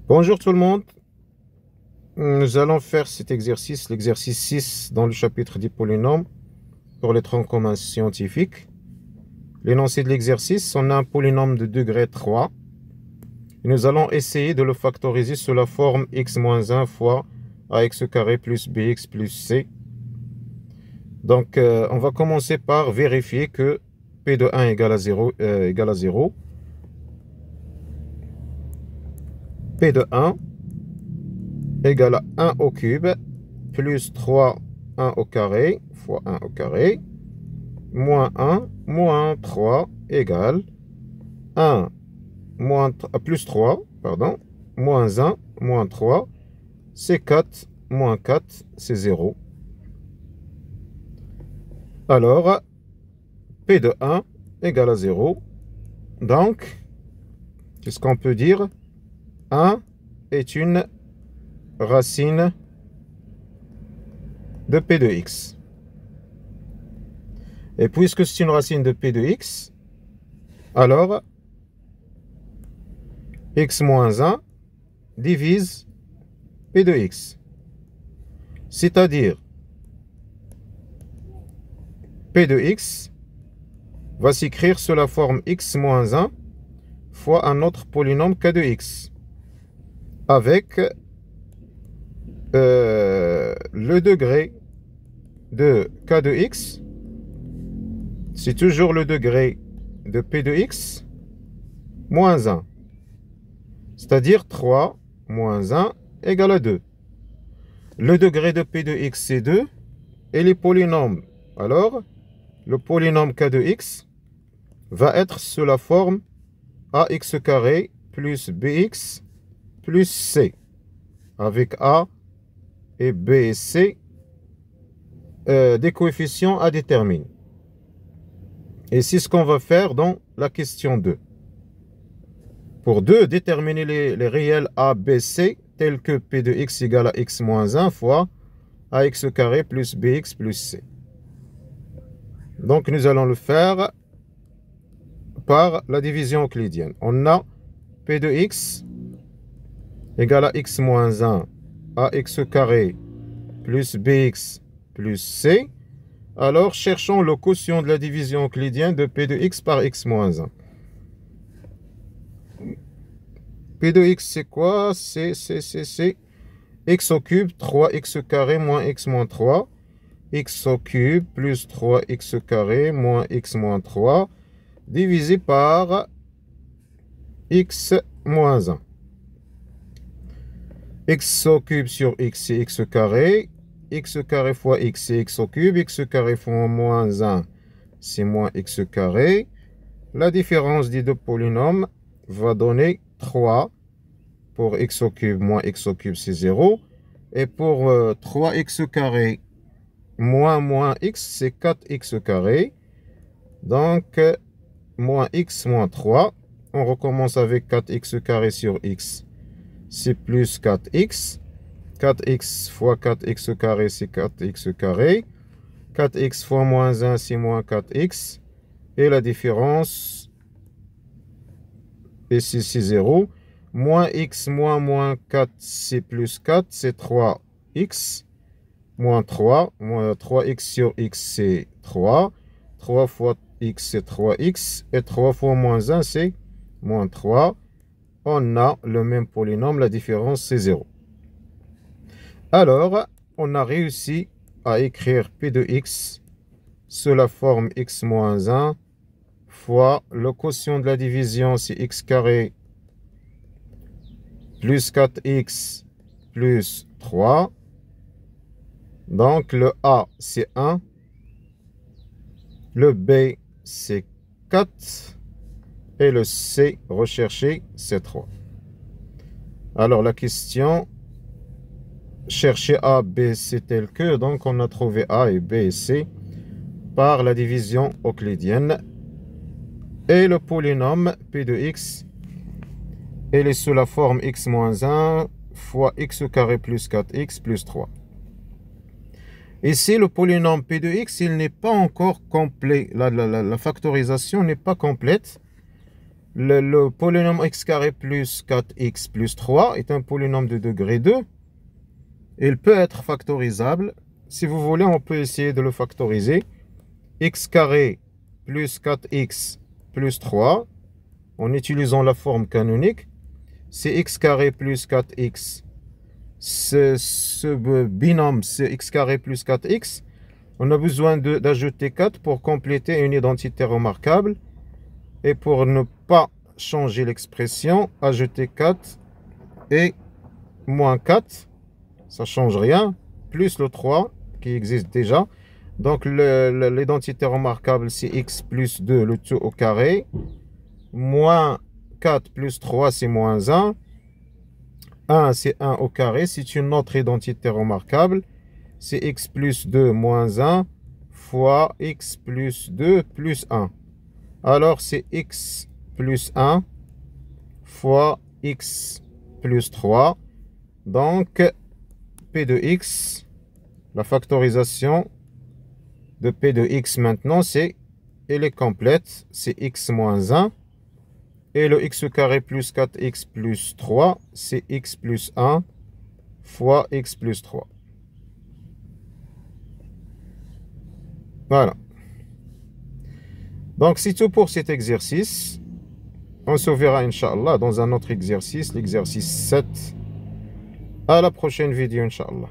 Bonjour tout le monde, nous allons faire cet exercice, l'exercice 6 dans le chapitre des polynômes pour les troncs communs scientifiques. L'énoncé de l'exercice, on a un polynôme de degré 3 et nous allons essayer de le factoriser sous la forme x-1 fois ax carré plus bx plus c. Donc on va commencer par vérifier que p de 1 égale à 0, p de 1 égale à 1 au cube plus 3 1 au carré fois 1 au carré moins 1 moins 3 égale 1 plus 3, pardon, moins 1 moins 3, c'est 4, moins 4, c'est 0. Alors, P de 1 égale à 0. Donc, qu'est-ce qu'on peut dire? 1 est une racine de P de x. Et puisque c'est une racine de P de x, alors x moins 1 divise P de x. C'est-à-dire, P de x va s'écrire sous la forme x moins 1 fois un autre polynôme k de x, avec le degré de k de x, c'est toujours le degré de P de x moins 1. C'est-à-dire 3 moins 1 égale à 2. Le degré de P de x, c'est 2. Et les polynômes, alors, le polynôme k de x va être sous la forme ax carré plus bx plus c, avec a et b et c des coefficients à déterminer. Et c'est ce qu'on va faire dans la question 2. Pour 2, déterminer les réels a, b, c, tels que p de x égale à x moins 1 fois ax carré plus bx plus c. Donc, nous allons le faire par la division euclidienne. On a p de x égale à x moins 1 ax carré plus bx plus c. Alors, cherchons le quotient de la division euclidienne de p de x par x moins 1. P de x, c'est quoi? C'est x au cube, 3x carré moins x moins 3. X au cube plus 3x carré moins x moins 3 divisé par x moins 1. X au cube sur x, c'est x carré. X carré fois x, c'est x au cube. X carré fois moins 1, c'est moins x carré. La différence des deux polynômes va donner 3. Pour x au cube moins x au cube, c'est 0. Et pour 3x carré moins x, c'est 4x carré. Donc, moins x moins 3. On recommence avec 4x carré sur x. C'est plus 4x. 4x fois 4x carré, c'est 4x carré. 4x fois moins 1, c'est moins 4x. Et la différence, ici, c'est 0. Moins x moins 4, c'est plus 4, c'est 3x. Moins 3, moins 3x sur x, c'est 3. 3 fois x, c'est 3x. Et 3 fois moins 1, c'est moins 3. On a le même polynôme, la différence, c'est 0. Alors, on a réussi à écrire p de x sous la forme x moins 1 fois le quotient de la division, c'est x carré plus 4x plus 3. Donc, le A, c'est 1. Le B, c'est 4. Et le C, recherché, c'est 3. Alors, la question, chercher A, B, C tel que. Donc, on a trouvé A et B et C par la division euclidienne. Et le polynôme P de x, il est sous la forme x moins 1 fois x carré plus 4x plus 3. Ici, le polynôme P de x, il n'est pas encore complet. La factorisation n'est pas complète. Le polynôme x carré plus 4x plus 3 est un polynôme de degré 2. Il peut être factorisable. Si vous voulez, on peut essayer de le factoriser. X carré plus 4x plus 3, en utilisant la forme canonique, c'est x carré plus 4x. Ce binôme, c'est x carré plus 4x. On a besoin d'ajouter 4 pour compléter une identité remarquable. Et pour ne pas changer l'expression, ajouter 4 et moins 4, ça ne change rien, plus le 3 qui existe déjà. Donc l'identité remarquable, c'est x plus 2, le tout au carré, moins 4 plus 3, c'est moins 1. 1, c'est 1 au carré. C'est une autre identité remarquable. C'est x plus 2 moins 1 fois x plus 2 plus 1. Alors, c'est x plus 1 fois x plus 3. Donc, p de x, la factorisation de p de x maintenant, elle est complète. C'est x moins 1. Et le x au carré plus 4x plus 3, c'est x plus 1 fois x plus 3. Voilà. Donc, c'est tout pour cet exercice. On se verra, Inch'Allah, dans un autre exercice, l'exercice 7. À la prochaine vidéo, Inch'Allah.